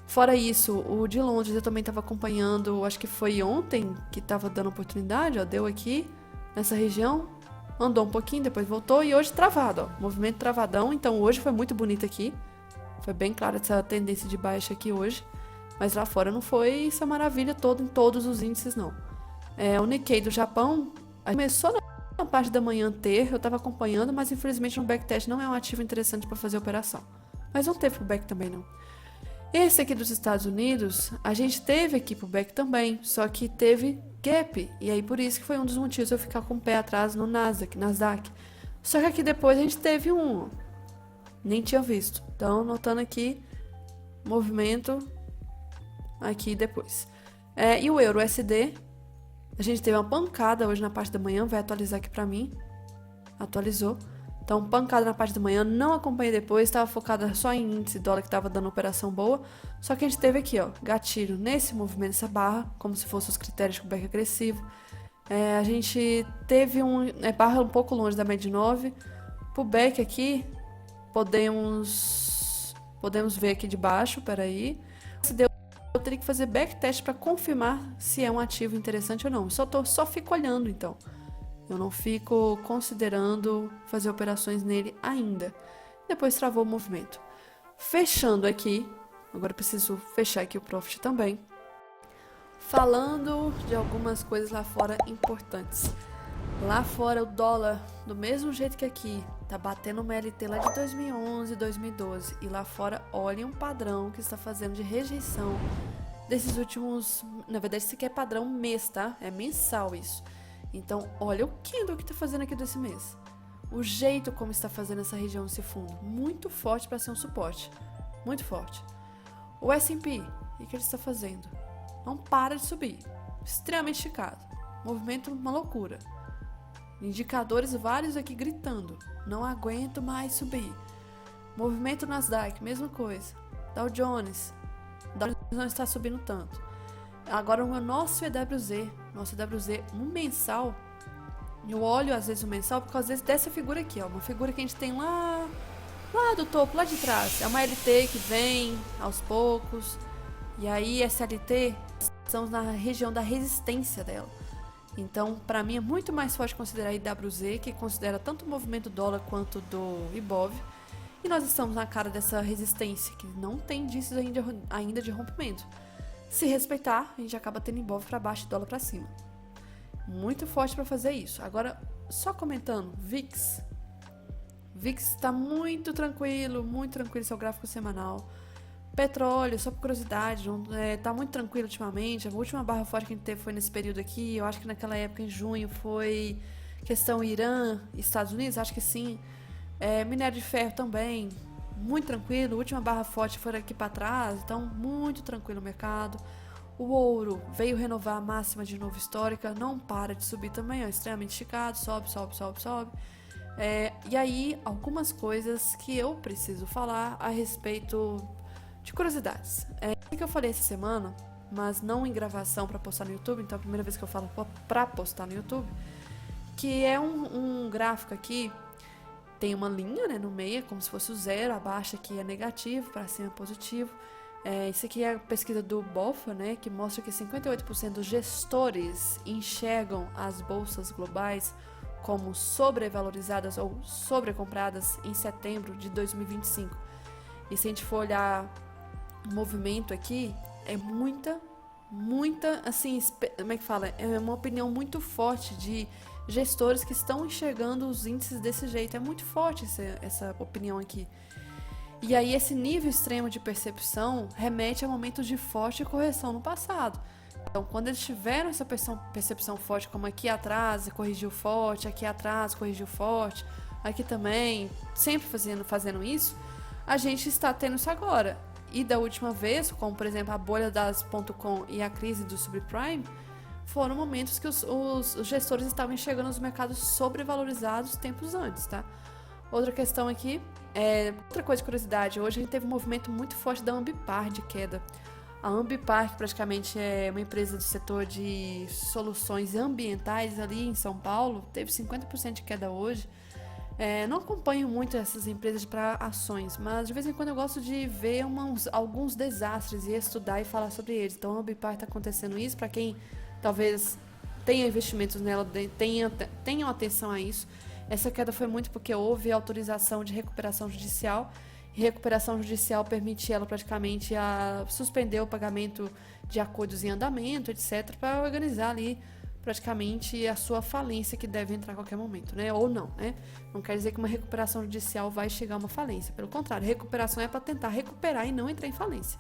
Fora isso, o de Londres eu também estava acompanhando, acho que foi ontem que estava dando oportunidade, ó, deu aqui nessa região, andou um pouquinho, depois voltou e hoje travado, ó, movimento travadão. Então, hoje foi muito bonito aqui. Foi bem clara essa tendência de baixa aqui hoje, mas lá fora não foi essa maravilha toda em todos os índices, não. O Nikkei do Japão começou na parte da manhã eu estava acompanhando, mas infelizmente no backtest não é um ativo interessante para fazer operação. Mas não teve pullback também não. Esse aqui dos Estados Unidos, a gente teve aqui pullback também, só que teve gap. E aí por isso que foi um dos motivos eu ficar com o pé atrás no Nasdaq. Só que aqui depois a gente teve nem tinha visto. Então, notando aqui, movimento aqui depois. E o Euro USD, a gente teve uma pancada hoje na parte da manhã, vai atualizar aqui pra mim. Atualizou. Então, pancada na parte da manhã, não acompanhei depois, estava focada só em índice dólar que estava dando operação boa. Só que a gente teve aqui, ó, gatilho nesse movimento, essa barra, como se fossem os critérios de pullback agressivo. A gente teve barra um pouco longe da média de 9. Pullback aqui, podemos ver aqui de baixo, peraí. eu teria que fazer backtest para confirmar se é um ativo interessante ou não. Só fico olhando, então. Eu não fico considerando fazer operações nele ainda. Depois travou o movimento. Fechando aqui, agora eu preciso fechar aqui o Profit também. Falando de algumas coisas lá fora importantes. Lá fora o dólar, do mesmo jeito que aqui, tá batendo uma LT lá de 2011, 2012. E lá fora, olhem um padrão que está fazendo de rejeição desses últimos... Na verdade, isso aqui é padrão mês, tá? É mensal isso. Então, olha o candle que tá fazendo aqui desse mês. O jeito como está fazendo essa região, esse fundo. Muito forte para ser um suporte. Muito forte. O S&P, o que ele está fazendo? Não para de subir. Extremamente esticado. Movimento, uma loucura. Indicadores vários aqui gritando. Não aguento mais subir. Movimento Nasdaq, mesma coisa. Dow Jones. Dow Jones não está subindo tanto. Agora o nosso EWZ, um mensal, eu olho às vezes o mensal por causa dessa figura aqui, ó, uma figura que a gente tem lá do topo, lá de trás. É uma LT que vem aos poucos, e aí essa LT estamos na região da resistência dela. Então, para mim é muito mais forte considerar a IWZ, que considera tanto o movimento dólar quanto do Ibov, e nós estamos na cara dessa resistência, que não tem indícios ainda de rompimento. Se respeitar, a gente acaba tendo Ibov para baixo e dólar para cima. Muito forte para fazer isso. Agora, só comentando, VIX. VIX está muito tranquilo, esse é o gráfico semanal. Petróleo, só por curiosidade, tá muito tranquilo ultimamente. A última barra forte que a gente teve foi nesse período aqui. Eu acho que naquela época, em junho, foi questão Irã, Estados Unidos, acho que sim. Minério de ferro também, muito tranquilo. A última barra forte foi aqui para trás, então muito tranquilo o mercado. O ouro veio renovar a máxima de novo histórica, não para de subir também, extremamente esticado, sobe. E aí, algumas coisas que eu preciso falar a respeito de curiosidades. O que eu falei essa semana, mas não em gravação para postar no YouTube, então é a primeira vez que eu falo para postar no YouTube, que é um gráfico aqui. Tem uma linha, né, no meio, como se fosse o zero, abaixo aqui é negativo, para cima é positivo. Isso aqui é a pesquisa do BofA, né, que mostra que 58% dos gestores enxergam as bolsas globais como sobrevalorizadas ou sobrecompradas em setembro de 2025. E se a gente for olhar o movimento aqui, é muita, assim, como é que fala? É uma opinião muito forte de gestores que estão enxergando os índices desse jeito. É muito forte essa opinião aqui. E aí esse nível extremo de percepção remete a momentos de forte correção no passado. Então, quando eles tiveram essa percepção forte, como aqui atrás corrigiu forte, aqui atrás corrigiu forte, aqui também, sempre fazendo isso, a gente está tendo isso agora. E da última vez, como por exemplo a bolha das .com e a crise do subprime, foram momentos que os gestores estavam enxergando os mercados sobrevalorizados tempos antes, tá? Outra questão aqui, outra coisa de curiosidade, hoje a gente teve um movimento muito forte da Ambipar de queda. A Ambipar, que praticamente é uma empresa do setor de soluções ambientais ali em São Paulo, teve 50% de queda hoje. Não acompanho muito essas empresas para ações, mas de vez em quando eu gosto de ver alguns desastres e estudar e falar sobre eles. Então a Ambipar está acontecendo isso, para quem talvez tenha investimentos nela, tenham atenção a isso. Essa queda foi muito porque houve autorização de recuperação judicial, e recuperação judicial permite ela praticamente a suspender o pagamento de acordos em andamento, etc., para organizar ali praticamente a sua falência, que deve entrar a qualquer momento, né? Ou não, né? Não quer dizer que uma recuperação judicial vai chegar a uma falência. Pelo contrário, recuperação é para tentar recuperar e não entrar em falência.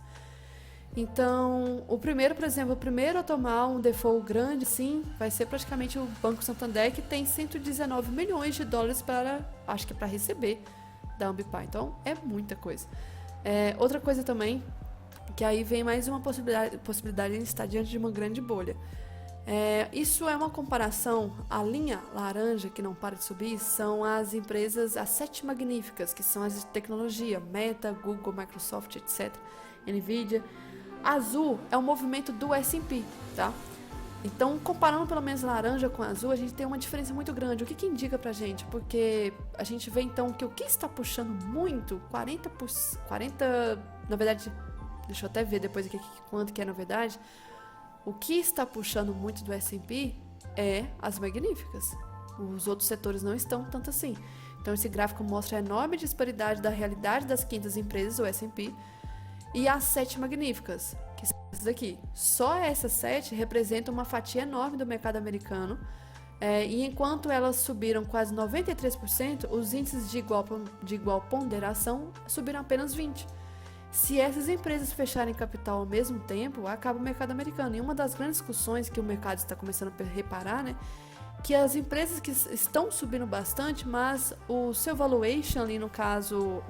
Então, por exemplo, o primeiro a tomar um default grande, sim, vai ser praticamente o Banco Santander, que tem 119 milhões de dólares para receber da Ambipar. Então, é muita coisa. Outra coisa também, que aí vem mais uma possibilidade de estar diante de uma grande bolha. Isso é uma comparação, a linha laranja que não para de subir são as empresas, as 7 magníficas, que são as de tecnologia, Meta, Google, Microsoft, etc., Nvidia. Azul é o movimento do S&P, tá? Então, comparando pelo menos laranja com azul, a gente tem uma diferença muito grande. O que indica pra gente? Porque a gente vê então que o que está puxando muito, 40, na verdade, deixa eu até ver depois aqui quanto que é na verdade, o que está puxando muito do S&P é as magníficas. Os outros setores não estão tanto assim. Então esse gráfico mostra a enorme disparidade da realidade das 500 empresas, o S&P, e as 7 magníficas, que são essas aqui. Só essas 7 representam uma fatia enorme do mercado americano, e enquanto elas subiram quase 93%, os índices de igual ponderação subiram apenas 20%. Se essas empresas fecharem capital ao mesmo tempo, acaba o mercado americano. E uma das grandes discussões que o mercado está começando a reparar, né, que as empresas que estão subindo bastante, mas o seu valuation ali, no caso,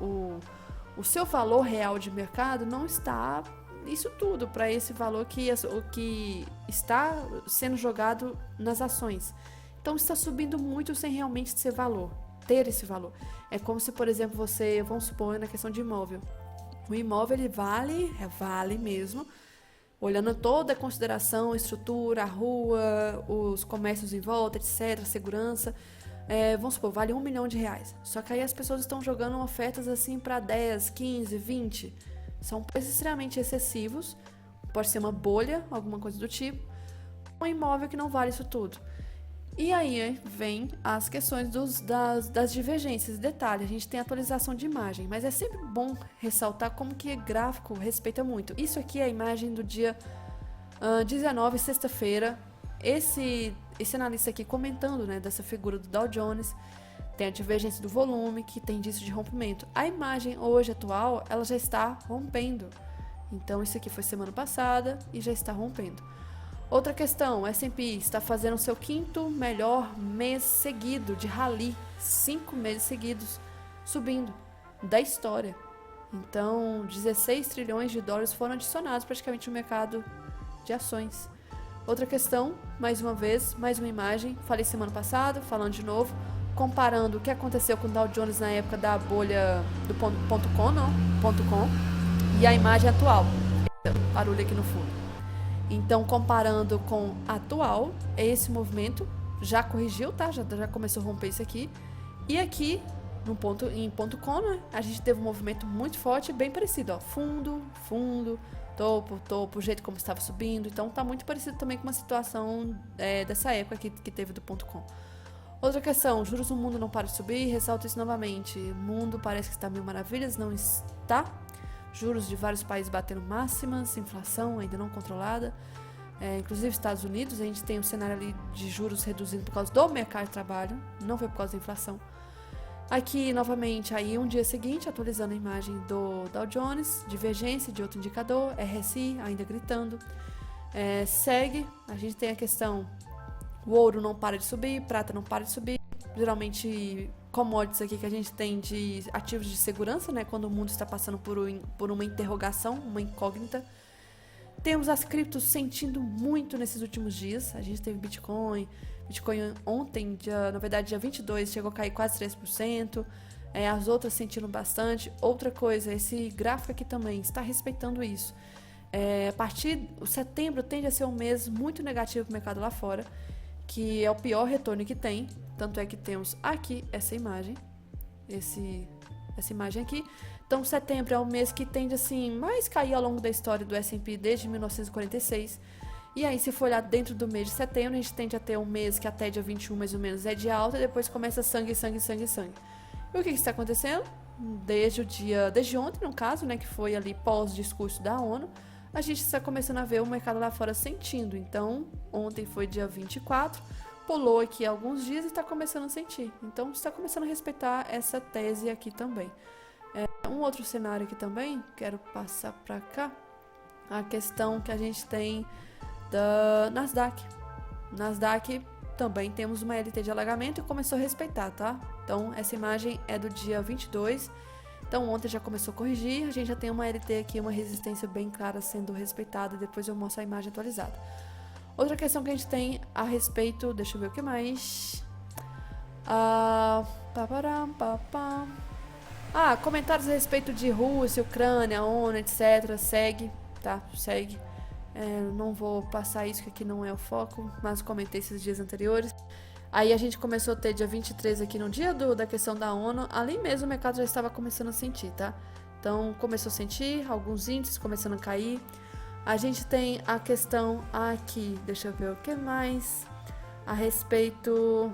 o seu valor real de mercado não está isso tudo para esse valor que está sendo jogado nas ações. Então está subindo muito sem realmente ter esse valor. É como se, por exemplo, vamos supor, na questão de imóvel. O imóvel, ele vale mesmo, olhando toda a consideração, a estrutura, a rua, os comércios em volta, etc., segurança, vamos supor, vale R$1 milhão. Só que aí as pessoas estão jogando ofertas assim para 10, 15, 20. São preços extremamente excessivos, pode ser uma bolha, alguma coisa do tipo, um imóvel que não vale isso tudo. E aí vem as questões das divergências. Detalhe, a gente tem atualização de imagem, mas é sempre bom ressaltar como que gráfico respeita muito. Isso aqui é a imagem do dia 19, sexta-feira. Esse analista aqui comentando, né, dessa figura do Dow Jones. Tem a divergência do volume, que tem indício de rompimento. A imagem hoje atual, ela já está rompendo. Então isso aqui foi semana passada e já está rompendo. Outra questão, o S&P está fazendo o seu 5º melhor mês seguido de rally, 5 meses seguidos subindo da história. Então, 16 trilhões de dólares foram adicionados praticamente no mercado de ações. Outra questão, mais uma vez, mais uma imagem, falei semana passada, falando de novo, comparando o que aconteceu com o Dow Jones na época da bolha do .com e a imagem atual. Barulho aqui no fundo. Então, comparando com a atual, esse movimento já corrigiu, tá? Já começou a romper isso aqui. E aqui, em .com, né, a gente teve um movimento muito forte, bem parecido, ó. Fundo, topo, o jeito como estava subindo. Então, tá muito parecido também com uma situação dessa época que teve do .com. Outra questão, juros no mundo não param de subir, ressalto isso novamente. O mundo parece que está mil maravilhas, não está. Juros de vários países batendo máximas, inflação ainda não controlada. Inclusive Estados Unidos, a gente tem um cenário ali de juros reduzindo por causa do mercado de trabalho, não foi por causa da inflação. Aqui, novamente, aí um dia seguinte, atualizando a imagem do Dow Jones, divergência de outro indicador, RSI ainda gritando. Segue, a gente tem a questão, o ouro não para de subir, prata não para de subir, geralmente commodities aqui que a gente tem de ativos de segurança, né, quando o mundo está passando por uma interrogação, uma incógnita. Temos as criptos sentindo muito nesses últimos dias. A gente teve Bitcoin ontem, na verdade dia 22, chegou a cair quase 3%, as outras sentindo bastante. Outra coisa, esse gráfico aqui também está respeitando isso. A partir de setembro tende a ser um mês muito negativo para o mercado lá fora, que é o pior retorno que tem. Tanto é que temos aqui essa imagem, essa imagem aqui. Então, setembro é o mês que tende assim mais cair ao longo da história do S&P desde 1946. E aí, se for olhar dentro do mês de setembro, a gente tende a ter um mês que até dia 21 mais ou menos é de alta, e depois começa sangue. E o que está acontecendo? Desde ontem, no caso, né, que foi ali pós-discurso da ONU, a gente está começando a ver o mercado lá fora sentindo. Então, ontem foi dia 24, pulou aqui alguns dias e está começando a sentir. Então, está começando a respeitar essa tese aqui também. Um outro cenário aqui também, quero passar para cá, a questão que a gente tem da Nasdaq. Nasdaq também temos uma LT de alagamento e começou a respeitar, tá? Então, essa imagem é do dia 22. Então, ontem já começou a corrigir, a gente já tem uma LT aqui, uma resistência bem clara sendo respeitada, depois eu mostro a imagem atualizada. Outra questão que a gente tem a respeito, deixa eu ver o que mais. Comentários a respeito de Rússia, Ucrânia, ONU, etc. Segue, tá? Segue. Não vou passar isso, que aqui não é o foco, mas comentei esses dias anteriores. Aí a gente começou a ter dia 23 aqui no dia da questão da ONU, ali mesmo o mercado já estava começando a sentir, tá? Então, começou a sentir alguns índices começando a cair. A gente tem a questão aqui, deixa eu ver o que mais, a respeito...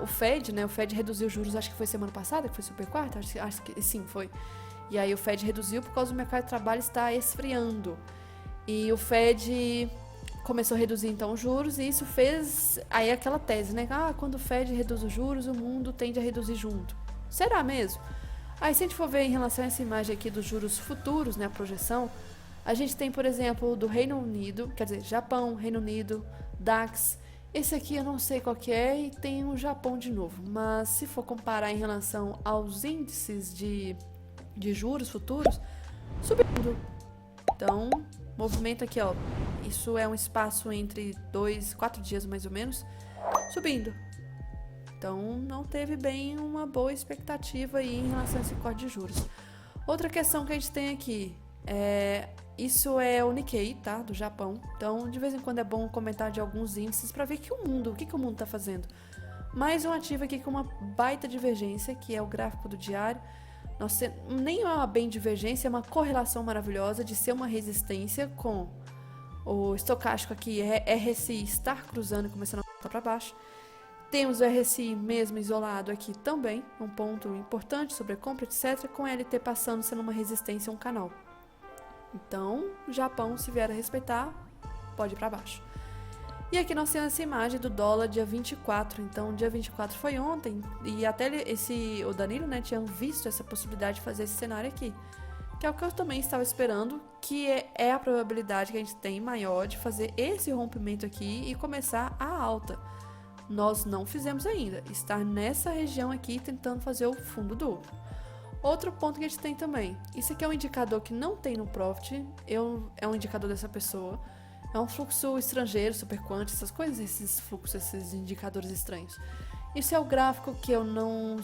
o Fed, né? O Fed reduziu os juros, acho que foi semana passada, que foi super quarta, acho que sim, foi. E aí o Fed reduziu por causa do mercado de trabalho estar esfriando. E o Fed começou a reduzir então os juros e isso fez aí aquela tese, né? Quando o Fed reduz os juros, o mundo tende a reduzir junto. Será mesmo? Aí se a gente for ver em relação a essa imagem aqui dos juros futuros, né, a projeção, a gente tem, por exemplo, do Reino Unido, quer dizer, Japão, Reino Unido, DAX. Esse aqui eu não sei qual que é e tem o Japão de novo. Mas se for comparar em relação aos índices de juros futuros, subindo. Então, movimento aqui, ó, isso é um espaço entre 4 dias mais ou menos, subindo. Então, não teve bem uma boa expectativa aí em relação a esse corte de juros. Outra questão que a gente tem aqui, isso é o Nikkei, tá? Do Japão. Então, de vez em quando é bom comentar de alguns índices para ver o que o mundo está fazendo. Mais um ativo aqui com uma baita divergência, que é o gráfico do diário. Nem é uma bem divergência, é uma correlação maravilhosa de ser uma resistência com o estocástico aqui, RSI estar cruzando e começando a voltar para baixo. Temos o RSI mesmo isolado aqui também, um ponto importante sobre a compra, etc., com LT passando sendo uma resistência, um canal. Então, o Japão, se vier a respeitar, pode ir para baixo. E aqui nós temos essa imagem do dólar dia 24. Então, dia 24 foi ontem, e até o Danilo, né, tinha visto essa possibilidade de fazer esse cenário aqui. Que é o que eu também estava esperando, que é a probabilidade que a gente tem maior de fazer esse rompimento aqui e começar a alta. Nós não fizemos ainda, estar nessa região aqui tentando fazer o fundo duplo. Outro ponto que a gente tem também, isso aqui é um indicador que não tem no Profit, é um indicador dessa pessoa, é um fluxo estrangeiro, superquant, essas coisas, esses fluxos, esses indicadores estranhos. Isso é o gráfico que eu não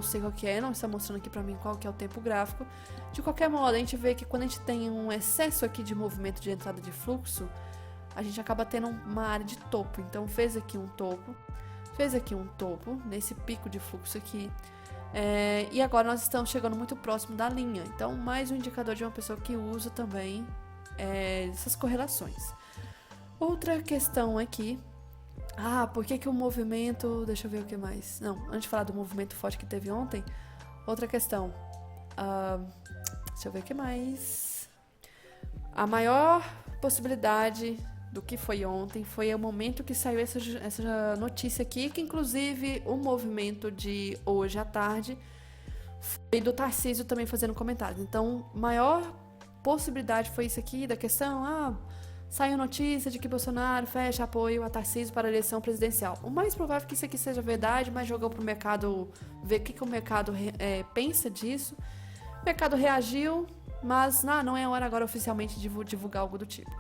sei qual que é, não está mostrando aqui para mim qual que é o tempo gráfico. De qualquer modo, a gente vê que quando a gente tem um excesso aqui de movimento de entrada de fluxo, a gente acaba tendo uma área de topo. Então, fez aqui um topo nesse pico de fluxo aqui. E agora nós estamos chegando muito próximo da linha. Então, mais um indicador de uma pessoa que usa também essas correlações. Outra questão aqui. Por que o movimento... Deixa eu ver o que mais. Não, antes de falar do movimento forte que teve ontem, outra questão. Deixa eu ver o que mais. A maior possibilidade do que foi ontem foi o momento que saiu essa notícia aqui, que inclusive o movimento de hoje à tarde foi do Tarcísio também fazendo comentários. Então, maior possibilidade foi isso aqui, da questão, saiu notícia de que Bolsonaro fecha apoio a Tarcísio para a eleição presidencial. O mais provável é que isso aqui seja verdade, mas jogou para o mercado ver o que o mercado pensa disso. O mercado reagiu, mas não é hora agora oficialmente de divulgar algo do tipo.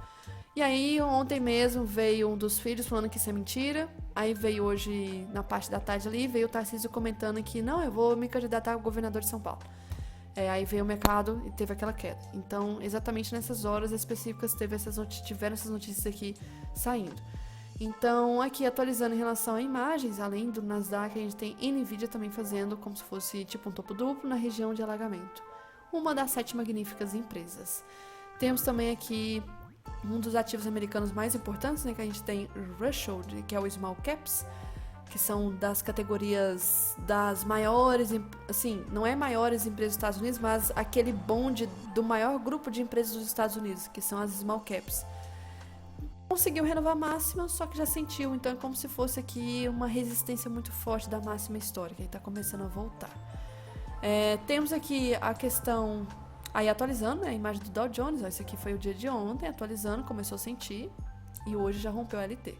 E aí, ontem mesmo, veio um dos filhos falando que isso é mentira. Aí veio hoje, na parte da tarde ali, veio o Tarcísio comentando que não, eu vou me candidatar a governador de São Paulo. Aí veio o mercado e teve aquela queda. Então, exatamente nessas horas específicas, tiveram essas notícias aqui saindo. Então, aqui atualizando em relação a imagens, além do Nasdaq, a gente tem NVIDIA também fazendo como se fosse tipo um topo duplo na região de alagamento. Uma das 7 magníficas empresas. Temos também aqui um dos ativos americanos mais importantes, né, que a gente tem Russell, que é o Small Caps, que são das categorias das maiores, assim, não é maiores empresas dos Estados Unidos, mas aquele bonde do maior grupo de empresas dos Estados Unidos, que são as Small Caps. Conseguiu renovar a máxima, só que já sentiu, então é como se fosse aqui uma resistência muito forte da máxima histórica, e está começando a voltar. Temos aqui a questão, aí atualizando, né, a imagem do Dow Jones, esse aqui foi o dia de ontem, atualizando, começou a sentir, e hoje já rompeu o LT.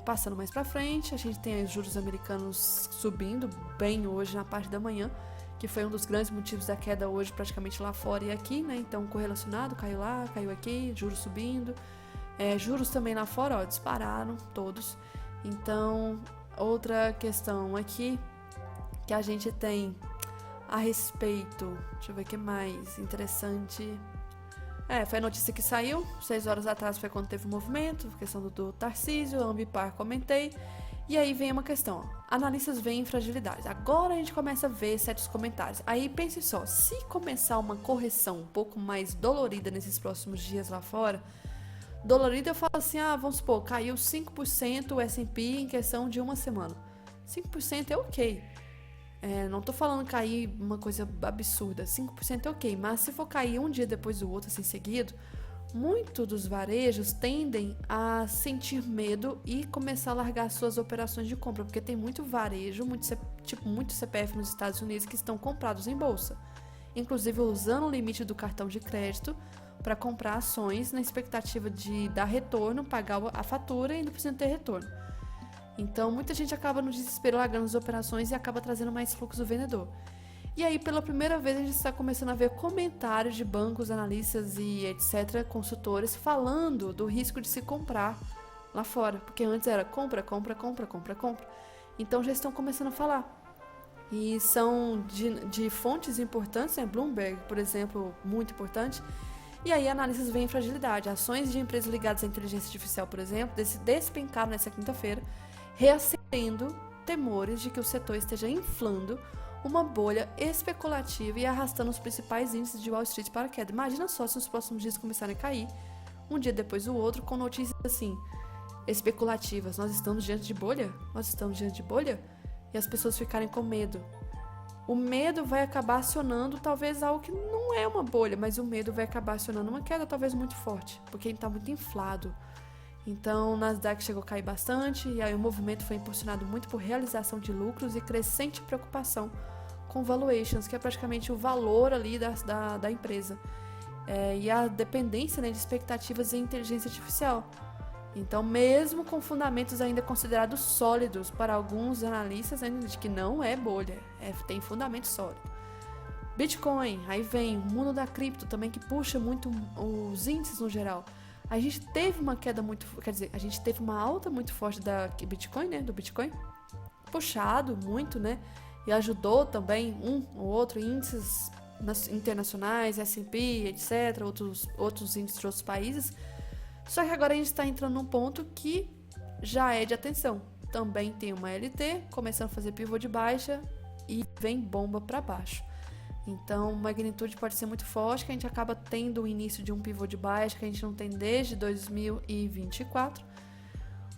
Passando mais pra frente, a gente tem os juros americanos subindo bem hoje na parte da manhã, que foi um dos grandes motivos da queda hoje praticamente lá fora e aqui, né? Então correlacionado, caiu lá, caiu aqui, juros subindo, juros também lá fora, dispararam todos. Então, outra questão aqui que a gente tem a respeito, deixa eu ver o que mais interessante. Foi a notícia que saiu, 6 horas atrás foi quando teve o movimento, questão do Tarcísio, Ambipar comentei. E aí vem uma questão, ó. Analistas veem fragilidades. Agora a gente começa a ver certos comentários. Aí pense só, se começar uma correção um pouco mais dolorida nesses próximos dias lá fora, dolorida eu falo assim, vamos supor, caiu 5% o S&P em questão de uma semana. 5% é ok. Não tô falando cair uma coisa absurda, 5% é ok, mas se for cair um dia depois do outro, assim, seguido, muito dos varejos tendem a sentir medo e começar a largar suas operações de compra, porque tem muito varejo, muito CPF nos Estados Unidos que estão comprados em bolsa, inclusive usando o limite do cartão de crédito para comprar ações na expectativa de dar retorno, pagar a fatura e não precisa ter retorno. Então, muita gente acaba no desespero largando as operações e acaba trazendo mais fluxo do vendedor. E aí, pela primeira vez, a gente está começando a ver comentários de bancos, analistas e etc., consultores, falando do risco de se comprar lá fora. Porque antes era compra, compra, compra, compra, compra. Então, já estão começando a falar. E são de fontes importantes, né? Bloomberg, por exemplo, muito importante. E aí, analistas veem fragilidade. Ações de empresas ligadas à inteligência artificial, por exemplo, despencaram nessa quinta-feira, reacendendo temores de que o setor esteja inflando uma bolha especulativa e arrastando os principais índices de Wall Street para a queda. Imagina só se nos próximos dias começarem a cair, um dia depois do outro, com notícias assim, especulativas. Nós estamos diante de bolha? Nós estamos diante de bolha? E as pessoas ficarem com medo. O medo vai acabar acionando talvez algo que não é uma bolha, mas o medo vai acabar acionando uma queda talvez muito forte, porque ele está muito inflado. Então, o Nasdaq chegou a cair bastante, e aí o movimento foi impulsionado muito por realização de lucros e crescente preocupação com valuations, que é praticamente o valor ali da empresa. E a dependência, né, de expectativas em inteligência artificial. Então, mesmo com fundamentos ainda considerados sólidos para alguns analistas, ainda de que não é bolha, tem fundamento sólido. Bitcoin, aí vem o mundo da cripto também, que puxa muito os índices no geral. A gente teve uma queda muito, a gente teve uma alta muito forte da Bitcoin, né, do Bitcoin, puxado muito, né, e ajudou também um ou outro índices internacionais, S&P, etc., outros índices de outros países. Só que agora a gente está entrando num ponto que já é de atenção. Também tem uma LT começando a fazer pivô de baixa e vem bomba para baixo. Então, magnitude pode ser muito forte, que a gente acaba tendo o início de um pivô de baixa que a gente não tem desde 2024.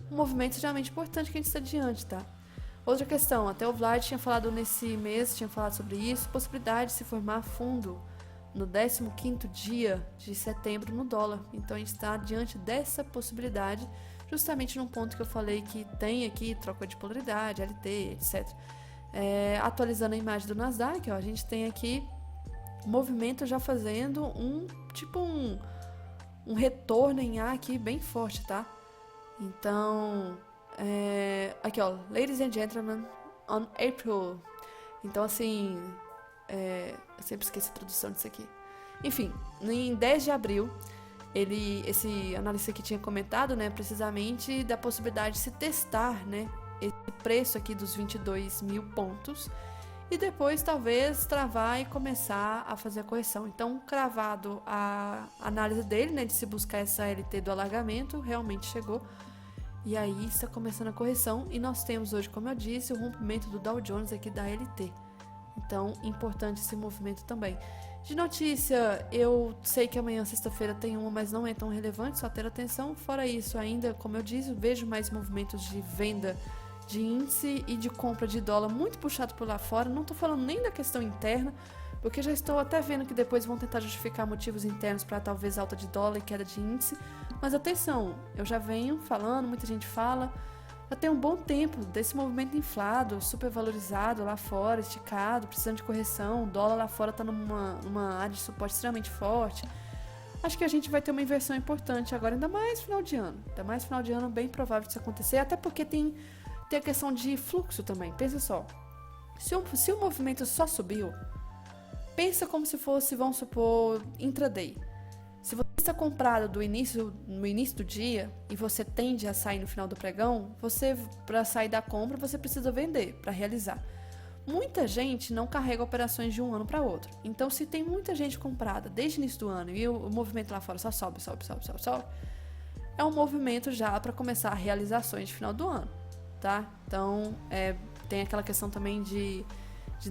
Um movimento extremamente importante que a gente está diante, tá? Outra questão, até o Vlad tinha falado nesse mês, tinha falado sobre isso, possibilidade de se formar fundo no 15º dia de setembro no dólar. Então, a gente está diante dessa possibilidade, justamente num ponto que eu falei que tem aqui troca de polaridade, LT, etc., atualizando a imagem do Nasdaq, ó, a gente tem aqui movimento já fazendo um retorno em A aqui bem forte, tá? Então, aqui ó, ladies and gentlemen, on April. Então assim, eu sempre esqueço a tradução disso aqui. Enfim, em 10 de abril, esse analista aqui tinha comentado, né, precisamente da possibilidade de se testar, né, esse preço aqui dos 22 mil pontos e depois talvez travar e começar a fazer a correção. Então, cravado a análise dele, né, de se buscar essa LT do alargamento, realmente chegou. E aí está começando a correção e nós temos hoje, como eu disse, o rompimento do Dow Jones aqui da LT. Então, importante esse movimento também. De notícia, eu sei que amanhã, sexta-feira, tem uma, mas não é tão relevante, só ter atenção. Fora isso, ainda, como eu disse, vejo mais movimentos de venda de índice e de compra de dólar muito puxado por lá fora. Não estou falando nem da questão interna, porque já estou até vendo que depois vão tentar justificar motivos internos para talvez alta de dólar e queda de índice. Mas atenção, eu já venho falando, muita gente fala, já tem um bom tempo desse movimento inflado, super valorizado lá fora, esticado, precisando de correção. O dólar lá fora está numa área de suporte extremamente forte. Acho que a gente vai ter uma inversão importante agora, ainda mais final de ano. Ainda mais final de ano, bem provável disso acontecer, até porque tem a questão de fluxo também. Pensa só, se o movimento só subiu, pensa como se fosse, vamos supor, intraday. Se você está comprado no início do dia e você tende a sair no final do pregão, para sair da compra, você precisa vender para realizar. Muita gente não carrega operações de um ano para outro. Então, se tem muita gente comprada desde o início do ano e o movimento lá fora só sobe, é um movimento já para começar realizações de final do ano. tá? Então, tem aquela questão também de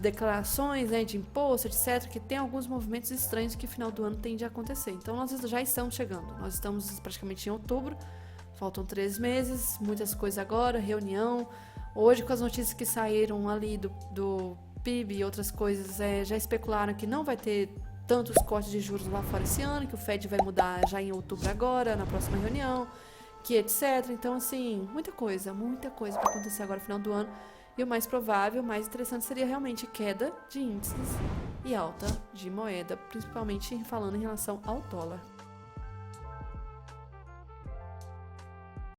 declarações, né, de imposto, etc., que tem alguns movimentos estranhos que no final do ano tende a acontecer. Então, nós já estamos chegando. Nós estamos praticamente em outubro, faltam 3 meses, muitas coisas agora, reunião. Hoje, com as notícias que saíram ali do PIB e outras coisas, já especularam que não vai ter tantos cortes de juros lá fora esse ano, que o Fed vai mudar já em outubro agora, na próxima reunião, que etc. Então, assim, muita coisa para acontecer agora no final do ano. E o mais provável, o mais interessante seria realmente queda de índices e alta de moeda, principalmente falando em relação ao dólar.